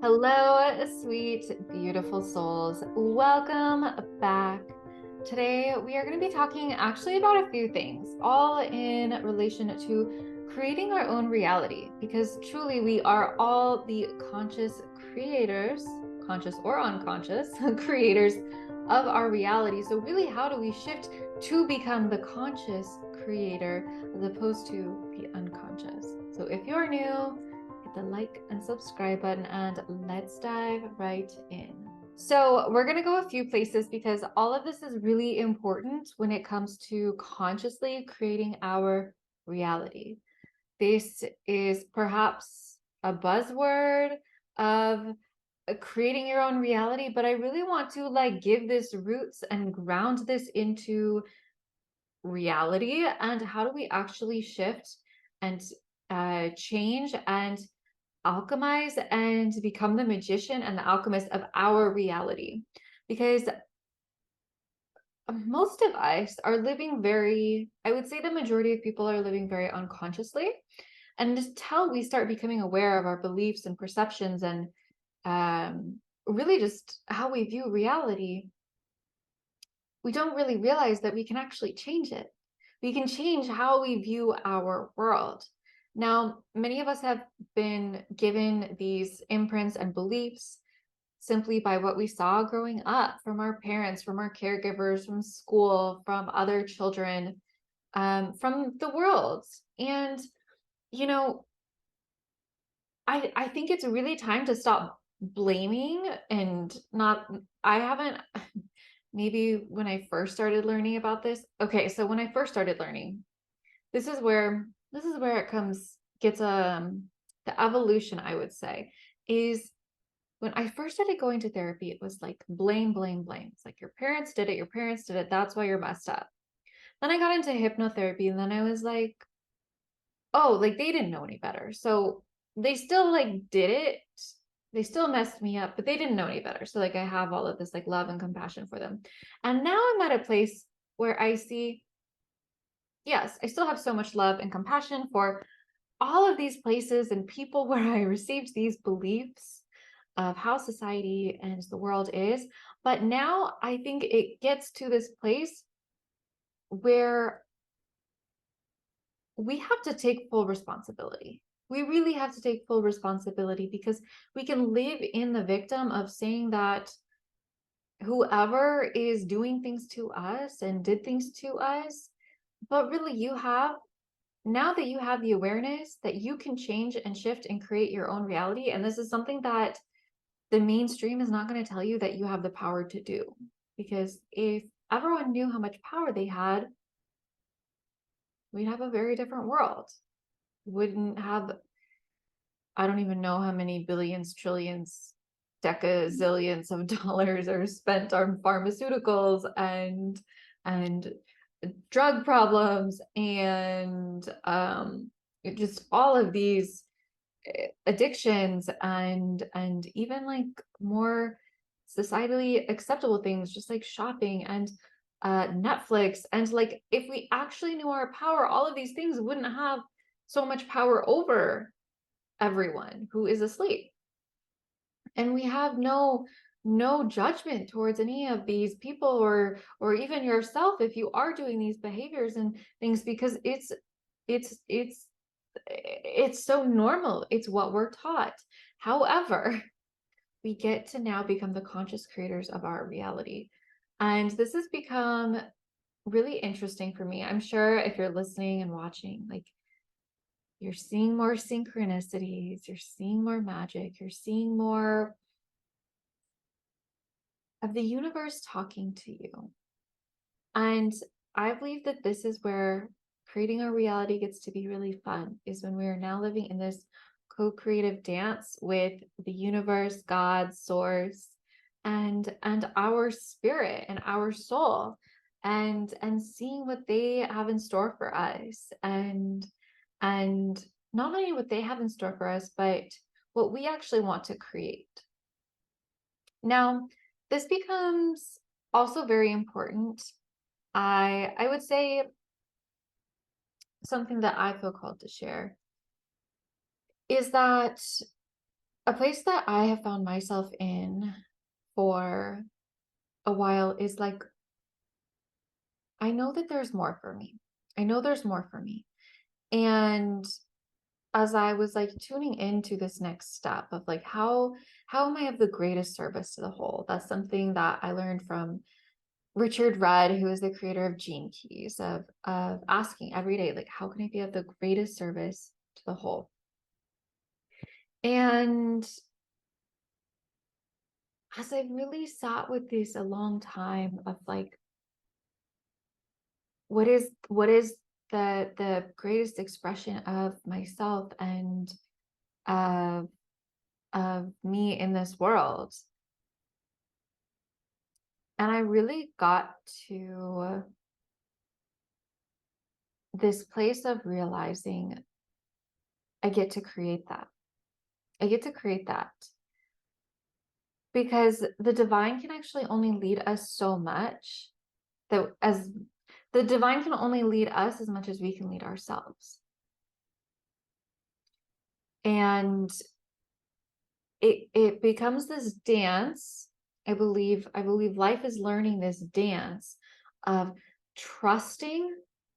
Hello, sweet, beautiful souls. Welcome back. Today, we are going to be talking actually about a few things, all in relation to creating our own reality, because truly we are all the conscious creators, conscious or unconscious, creators of our reality. So, really, how do we shift to become the conscious creator as opposed to the unconscious? So, if you're new, hit the like and subscribe button and let's dive right in. So, we're going to go a few places because all of this is really important when it comes to consciously creating our reality. This is perhaps a buzzword of creating your own reality, but I really want to give this roots and ground this into reality and how do we actually shift and change and alchemize and become the magician and the alchemist of our reality. Because most of us are living very, I would say the majority of people are living very unconsciously. And until we start becoming aware of our beliefs and perceptions and really just how we view reality, we don't really realize that we can actually change it. We can change how we view our world. Now, many of us have been given these imprints and beliefs simply by what we saw growing up from our parents, from our caregivers, from school, from other children, from the world. And, you know, I think it's really time to stop blaming and not, I haven't, maybe when I first started learning about this. Okay, so when I first started learning, this is where it gets the evolution, I would say, is when I first started going to therapy, it was like blame, blame, blame. It's like your parents did it, your parents did it, that's why you're messed up. Then I got into hypnotherapy and then I was like, oh, like they didn't know any better. So they still did it. They still messed me up, but they didn't know any better. So I have all of this love and compassion for them. And now I'm at a place where I see, yes, I still have so much love and compassion for all of these places and people where I received these beliefs of how society and the world is. But now I think it gets to this place where we have to take full responsibility. We really have to take full responsibility because we can live in the victim of saying that whoever is doing things to us and did things to us, but really now that you have the awareness that you can change and shift and create your own reality. And this is something that the mainstream is not going to tell you that you have the power to do. Because if everyone knew how much power they had, we'd have a very different world. Wouldn't have, I don't even know how many billions, trillions, decazillions of dollars are spent on pharmaceuticals and drug problems and just all of these addictions and even more societally acceptable things just like shopping and Netflix. And if we actually knew our power, all of these things wouldn't have so much power over everyone who is asleep. And we have no judgment towards any of these people or even yourself if you are doing these behaviors and things because it's it's so normal. It's what we're taught. However, we get to now become the conscious creators of our reality. And this has become really interesting for me. I'm sure if you're listening and watching, you're seeing more synchronicities, you're seeing more magic, you're seeing more of the universe talking to you. And I believe that this is where creating our reality gets to be really fun, is when we are now living in this co-creative dance with the universe, God, source, and our spirit and our soul, and seeing what they have in store for us, and not only what they have in store for us, but what we actually want to create. Now, this becomes also very important. I would say something that I feel called to share is that A place that I have found myself in for a while is like, I know that there's more for me. I know there's more for me. And as I was like tuning into this next step of like how am I of the greatest service to the whole? That's something that I learned from Richard Rudd, who is the creator of Gene Keys, of asking every day, like, how can I be of the greatest service to the whole? And as I really sat with this a long time of like, what is the greatest expression of myself and of me in this world? And I really got to this place of realizing I get to create that. I get to create that because the divine can actually only lead us so much, that as the divine can only lead us as much as we can lead ourselves. And it becomes this dance. I believe life is learning this dance of trusting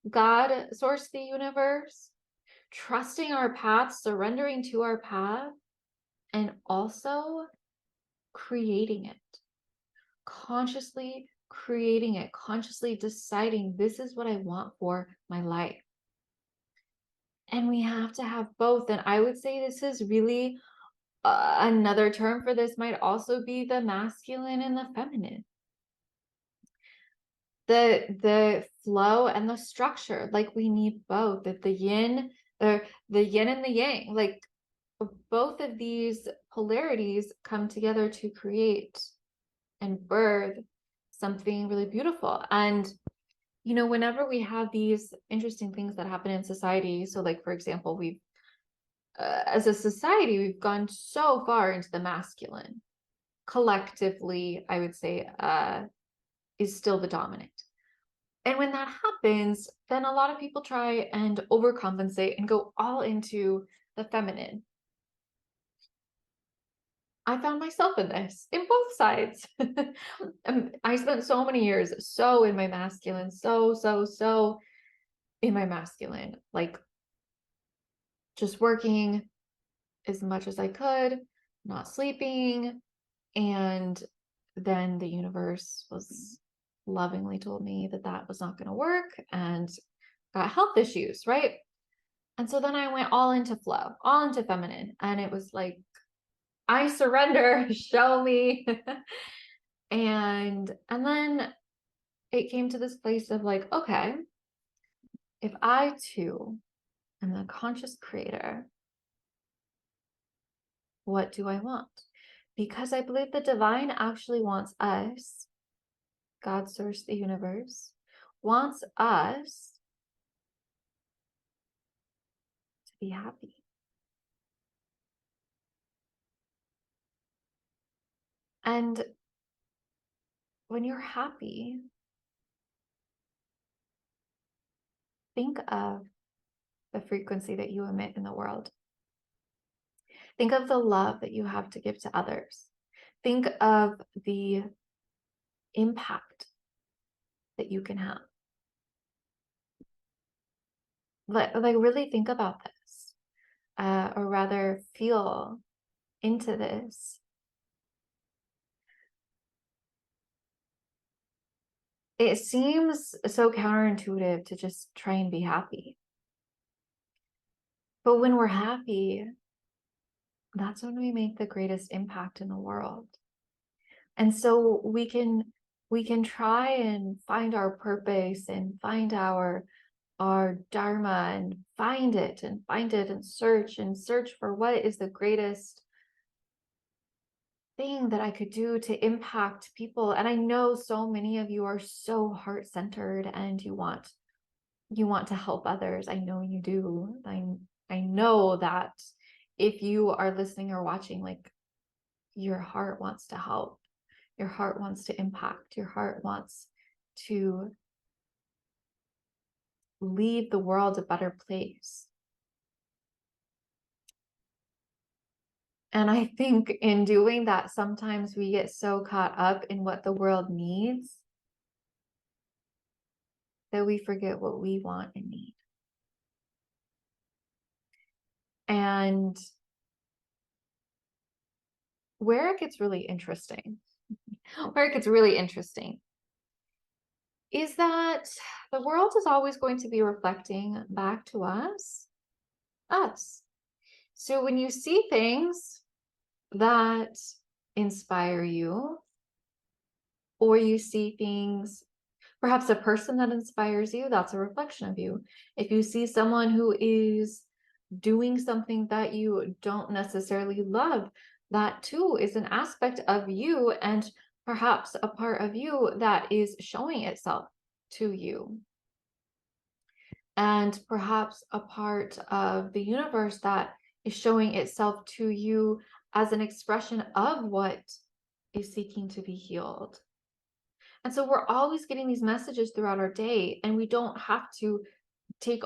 God, source, the universe, trusting our path, surrendering to our path, and also creating it, consciously creating it, consciously deciding this is what I want for my life. And we have to have both. And I would say this is really another term for this might also be the masculine and the feminine. The flow and the structure, like we need both. That the yin, or the yin and the yang, like both of these polarities come together to create and birth something really beautiful. And whenever we have these interesting things that happen in society, so like for example, we've as a society, we've gone so far into the masculine. Collectively, I would say, is still the dominant. And when that happens, then a lot of people try and overcompensate and go all into the feminine. I found myself in this, in both sides. I spent so many years so in my masculine, so in my masculine, like just working as much as I could, not sleeping. And then the universe was lovingly told me that that was not going to work and got health issues, right? And so then I went all into flow, all into feminine. And it was like, I surrender, show me. and then it came to this place of like, okay, if I too am the conscious creator, what do I want? Because I believe the divine actually wants us, God, source, the universe, wants us to be happy. And when you're happy, think of the frequency that you emit in the world. Think of the love that you have to give to others. Think of the impact that you can have. Like really think about this, or rather feel into this. It seems so counterintuitive to just try and be happy. But when we're happy, that's when we make the greatest impact in the world. And so we can try and find our purpose and find our dharma and find it and search for what is the greatest thing that I could do to impact people. And I know so many of you are so heart-centered and you want to help others. I know you do. I know that if you are listening or watching, like your heart wants to help. Your heart wants to impact. Your heart wants to leave the world a better place. And I think in doing that, sometimes we get so caught up in what the world needs that we forget what we want and need. And where it gets really interesting, is that the world is always going to be reflecting back to us. So when you see things that inspire you, or you see things, perhaps a person that inspires you, that's a reflection of you. If you see someone who is doing something that you don't necessarily love, that too is an aspect of you, and perhaps a part of you that is showing itself to you. And perhaps a part of the universe that is showing itself to you as an expression of what is seeking to be healed. And so we're always getting these messages throughout our day, and we don't have to take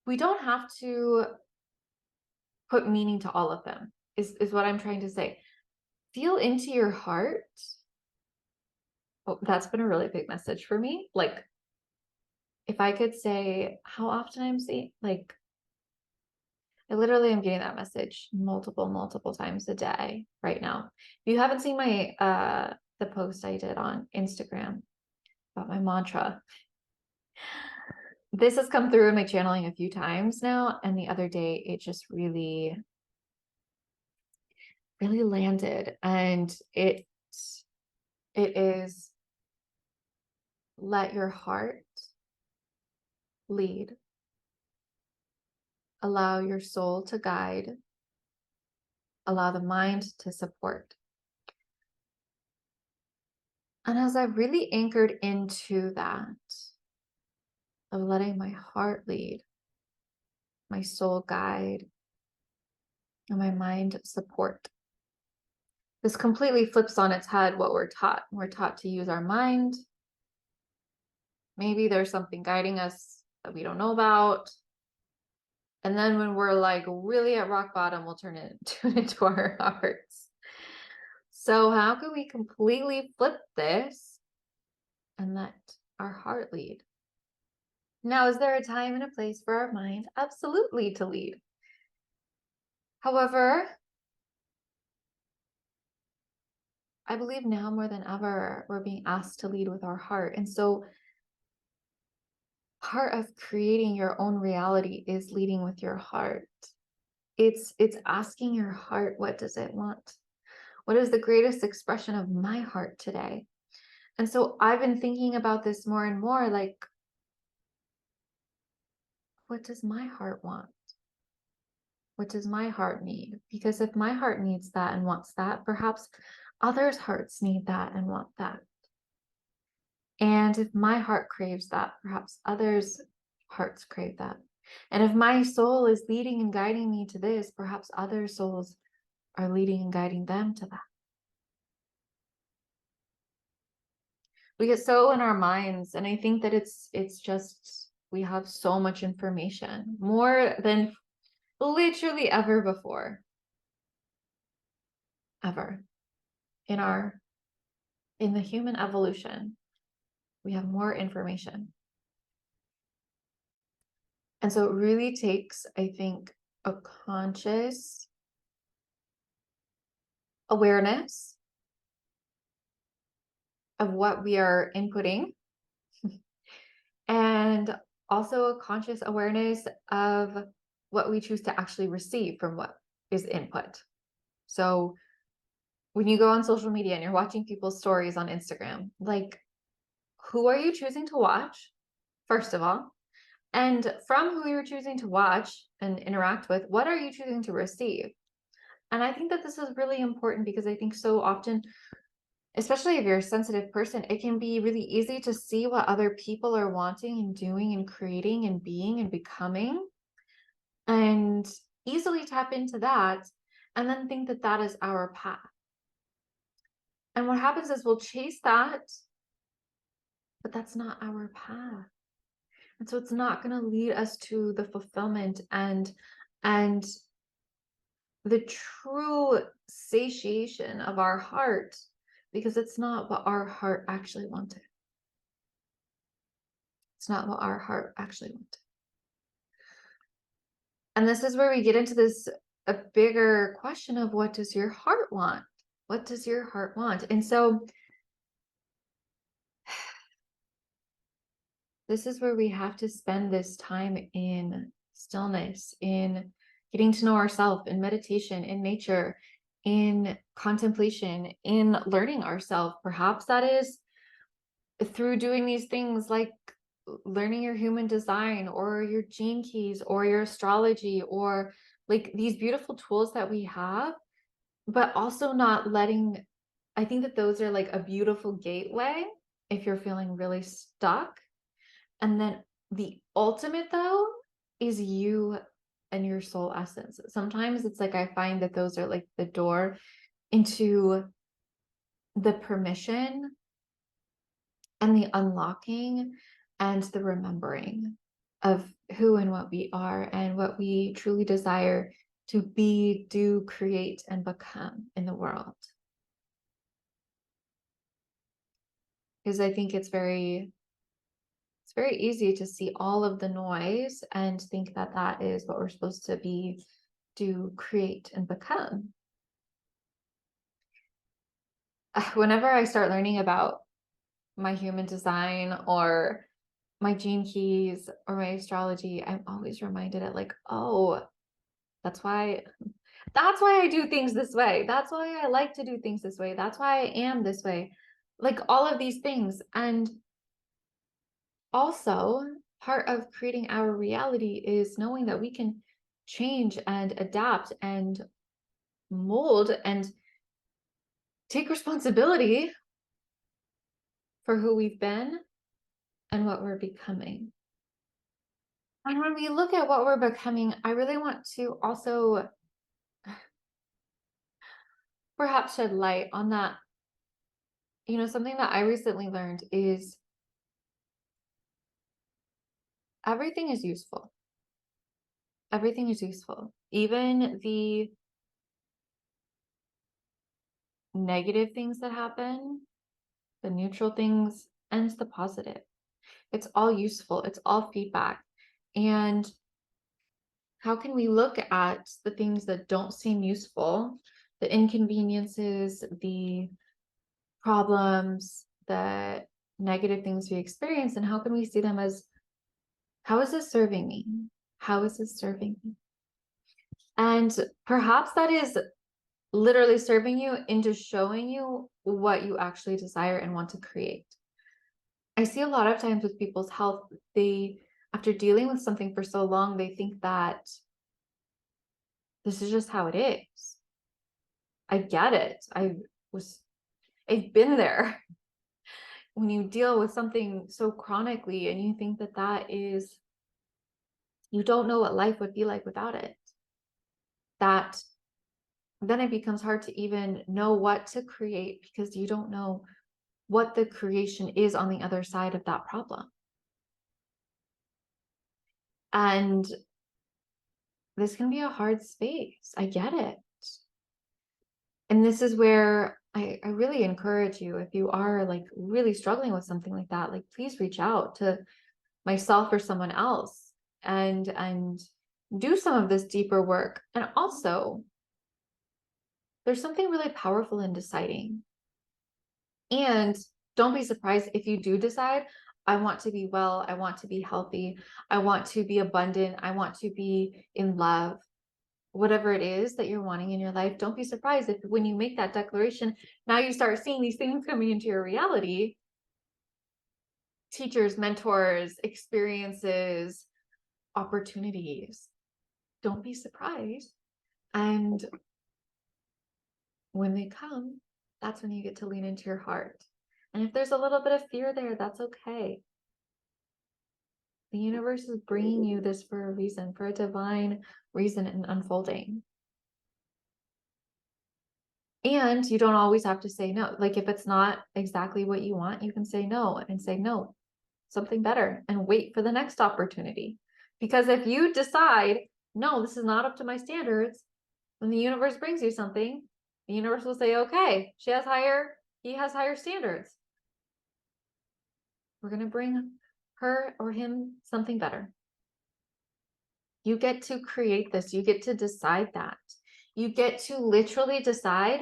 we don't have to put meaning to all of them, is what I'm trying to say. Feel into your heart. Oh, that's been a really big message for me. Like, if I could say how often I'm seeing, like, I literally am getting that message multiple times a day right now. If you haven't seen my the post I did on Instagram about my mantra, this has come through in my channeling a few times now, and the other day it just really landed, and it is, let your heart lead, allow your soul to guide, allow the mind to support. And as I've really anchored into that, of letting my heart lead, my soul guide, and my mind support, this completely flips on its head what we're taught. We're taught to use our mind. Maybe there's something guiding us that we don't know about. And then when we're like really at rock bottom, we'll tune into our hearts. So how can we completely flip this and let our heart lead? Now, is there a time and a place for our mind? Absolutely, to lead. However, I believe now more than ever, we're being asked to lead with our heart. And so part of creating your own reality is leading with your heart. It's asking your heart, what does it want? What is the greatest expression of my heart today? And so I've been thinking about this more and more, like, what does my heart want? What does my heart need? Because if my heart needs that and wants that, perhaps others' hearts need that and want that. And if my heart craves that, perhaps others' hearts crave that. And if my soul is leading and guiding me to this, perhaps other souls are leading and guiding them to that. We get so in our minds, and I think that it's just, we have so much information, more than literally ever before. Ever. In the human evolution, we have more information. And so it really takes, I think, a conscious awareness of what we are inputting, and also a conscious awareness of what we choose to actually receive from what is input. So when you go on social media and you're watching people's stories on Instagram, like, who are you choosing to watch, first of all? And from who you're choosing to watch and interact with, what are you choosing to receive? And I think that this is really important, because I think so often, especially if you're a sensitive person, it can be really easy to see what other people are wanting and doing and creating and being and becoming, and easily tap into that and then think that that is our path. And what happens is we'll chase that, but that's not our path. And so it's not going to lead us to the fulfillment and the true satiation of our heart, because it's not what our heart actually wanted. It's not what our heart actually wanted. And this is where we get into this a bigger question of, what does your heart want? What does your heart want? And so this is where we have to spend this time in stillness, in getting to know ourselves, in meditation, in nature, in contemplation, in learning ourselves. Perhaps that is through doing these things like learning your human design or your gene keys or your astrology, or like these beautiful tools that we have, but also not letting, I think that those are like a beautiful gateway if you're feeling really stuck. And then the ultimate though is you and your soul essence. Sometimes it's like I find that those are like the door into the permission and the unlocking and the remembering of who and what we are and what we truly desire to be, do, create, and become in the world. Because I think it's very easy to see all of the noise and think that that is what we're supposed to be, do, create, and become. Whenever I start learning about my human design or my gene keys or my astrology, I'm always reminded of like, oh, that's why I do things this way. That's why I like to do things this way. That's why I am this way. Like all of these things. And also, part of creating our reality is knowing that we can change and adapt and mold and take responsibility for who we've been and what we're becoming. And when we look at what we're becoming, I really want to also perhaps shed light on that. You know, something that I recently learned is everything is useful. Everything is useful. Even the negative things that happen, the neutral things, and the positive. It's all useful. It's all feedback. And how can we look at the things that don't seem useful, the inconveniences, the problems, the negative things we experience, and how can we see them as, how is this serving me? How is this serving me? And perhaps that is literally serving you into showing you what you actually desire and want to create. I see a lot of times with people's health, they, after dealing with something for so long, they think that this is just how it is. I get it. I've been there. When you deal with something so chronically and you think that that is, you don't know what life would be like without it, that then it becomes hard to even know what to create because you don't know what the creation is on the other side of that problem. And this can be a hard space. I get it. And this is where I really encourage you, if you are like really struggling with something like that, like please reach out to myself or someone else and do some of this deeper work. And also, there's something really powerful in deciding. And don't be surprised if you do decide, I want to be well, I want to be healthy, I want to be abundant, I want to be in love. Whatever it is that you're wanting in your life, don't be surprised if when you make that declaration, now you start seeing these things coming into your reality. Teachers, mentors, experiences, opportunities. Don't be surprised. And when they come, that's when you get to lean into your heart. And if there's a little bit of fear there, that's okay. The universe is bringing you this for a reason, for a divine reason and unfolding. And you don't always have to say no. Like if it's not exactly what you want, you can say no and say no, something better, and wait for the next opportunity. Because if you decide, no, this is not up to my standards, When the universe brings you something, the universe will say, okay, he has higher standards. We're going to bring her or him something better. You get to create this. You get to decide that. You get to literally decide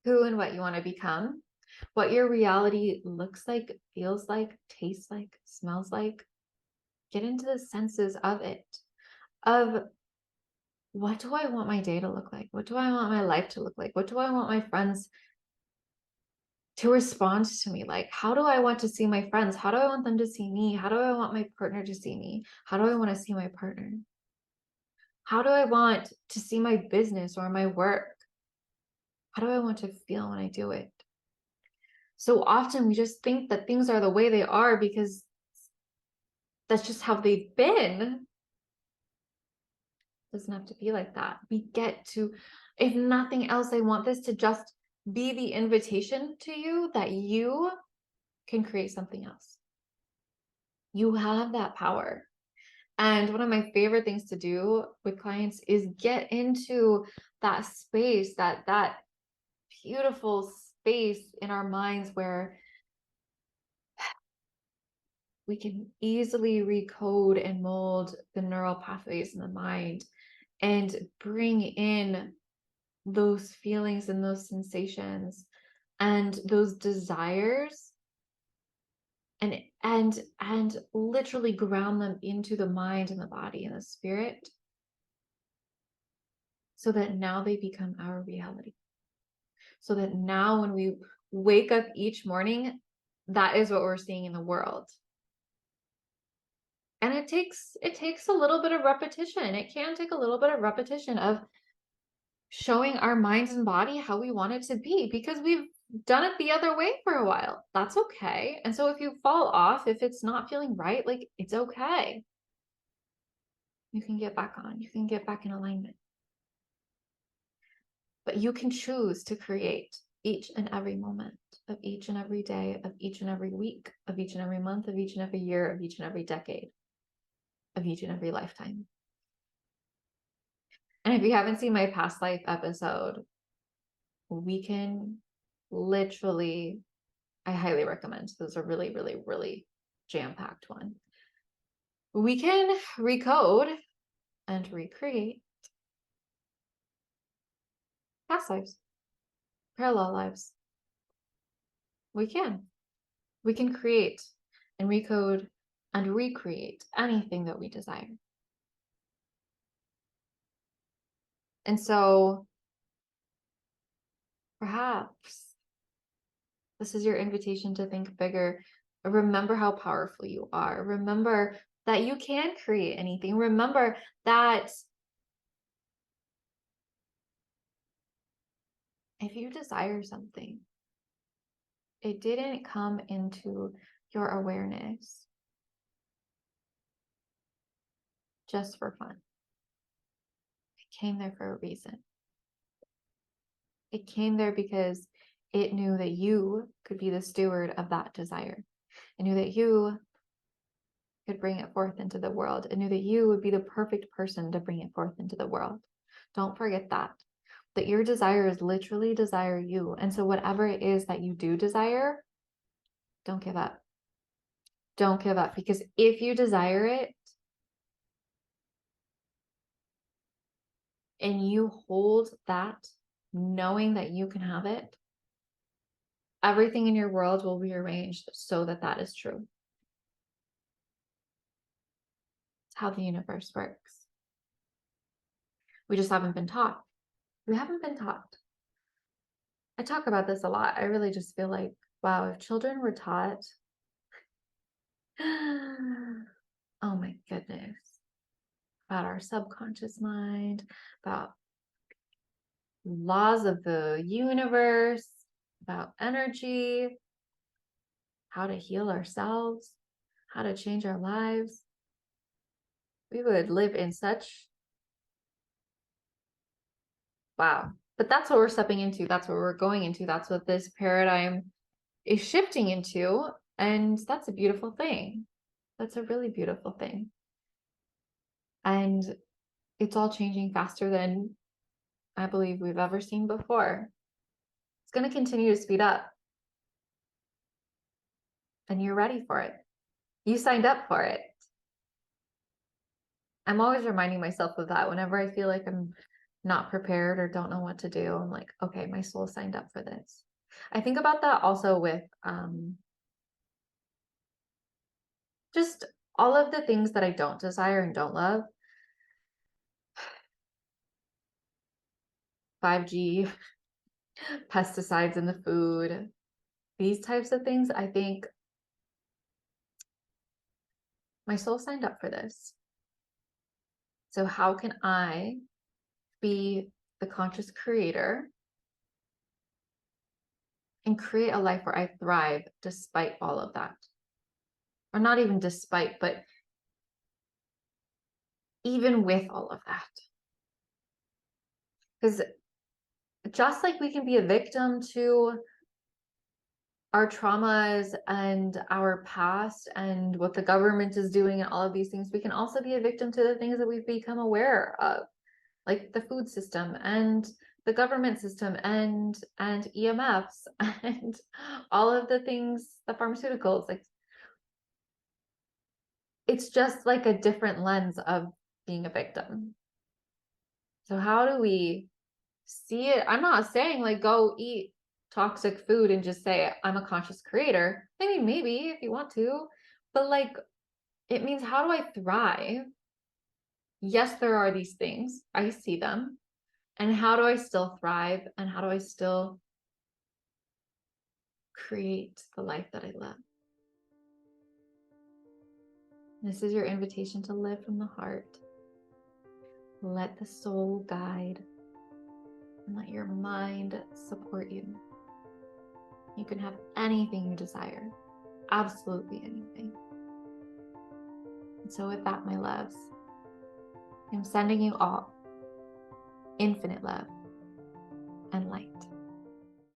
who and what you want to become, what your reality looks like, feels like, tastes like, smells like. Get into the senses of it, of what do I want my day to look like? What do I want my life to look like? What do I want my friends to respond to me like? How do I want to see my friends? How do I want them to see me? How do I want my partner to see me? How do I want to see my partner? How do I want to see my business or my work? How do I want to feel when I do it? So often we just think that things are the way they are because that's just how they've been. It doesn't have to be like that. We get to, if nothing else, I want this to just be the invitation to you that you can create something else. You have that power. And one of my favorite things to do with clients is get into that space, that beautiful space in our minds where we can easily recode and mold the neural pathways in the mind and bring in those feelings and those sensations and those desires and literally ground them into the mind and the body and the spirit so that now they become our reality. So that now when we wake up each morning, that is what we're seeing in the world. And it takes a little bit of repetition. It can take a little bit of repetition of showing our minds and body how we want it to be because we've done it the other way for a while. That's okay. And so if you fall off, if it's not feeling right, like it's okay. You can get back on. You can get back in alignment. But you can choose to create each and every moment of each and every day, of each and every week, of each and every month, of each and every year, of each and every decade, of each and every lifetime. And if you haven't seen my past life episode, we can literally, I highly recommend. Those are really, really, really jam-packed one. We can recode and recreate past lives, parallel lives. We can. We can create and recode and recreate anything that we desire. And so perhaps this is your invitation to think bigger. Remember how powerful you are. Remember that you can create anything. Remember that if you desire something, it didn't come into your awareness just for fun. It came there for a reason. It came there because it knew that you could be the steward of that desire. It knew that you could bring it forth into the world. It knew that you would be the perfect person to bring it forth into the world. Don't forget that your desires literally desire you. And so whatever it is that you do desire, don't give up. Don't give up, because if you desire it and you hold that, knowing that you can have it, everything in your world will be arranged so that that is true. It's how the universe works. We just haven't been taught. We haven't been taught. I talk about this a lot. I really just feel like, wow, if children were taught, oh my goodness, about our subconscious mind, about laws of the universe, about energy, how to heal ourselves, how to change our lives, we would live in such, wow. But that's what we're stepping into. That's what we're going into. That's what this paradigm is shifting into. And that's a beautiful thing. That's a really beautiful thing. And it's all changing faster than I believe we've ever seen before. It's going to continue to speed up. And you're ready for it. You signed up for it. I'm always reminding myself of that whenever I feel like I'm not prepared or don't know what to do. I'm like, okay, my soul signed up for this. I think about that also with just all of the things that I don't desire and don't love. 5G, pesticides in the food, these types of things. I think my soul signed up for this. So how can I be the conscious creator and create a life where I thrive despite all of that? Or not even despite, but even with all of that. Because just like we can be a victim to our traumas and our past and what the government is doing and all of these things, we can also be a victim to the things that we've become aware of, like the food system and the government system and EMFs and all of the things, the pharmaceuticals. Like, it's just like a different lens of being a victim. So how do we see it? I'm not saying like go eat toxic food and just say I'm a conscious creator. I mean, maybe if you want to, but like it means, how do I thrive? Yes, there are these things. I see them. And how do I still thrive? And how do I still create the life that I love? This is your invitation to live from the heart. Let the soul guide and let your mind support you. You can have anything you desire, absolutely anything. And so with that, my loves, I'm sending you all infinite love and light.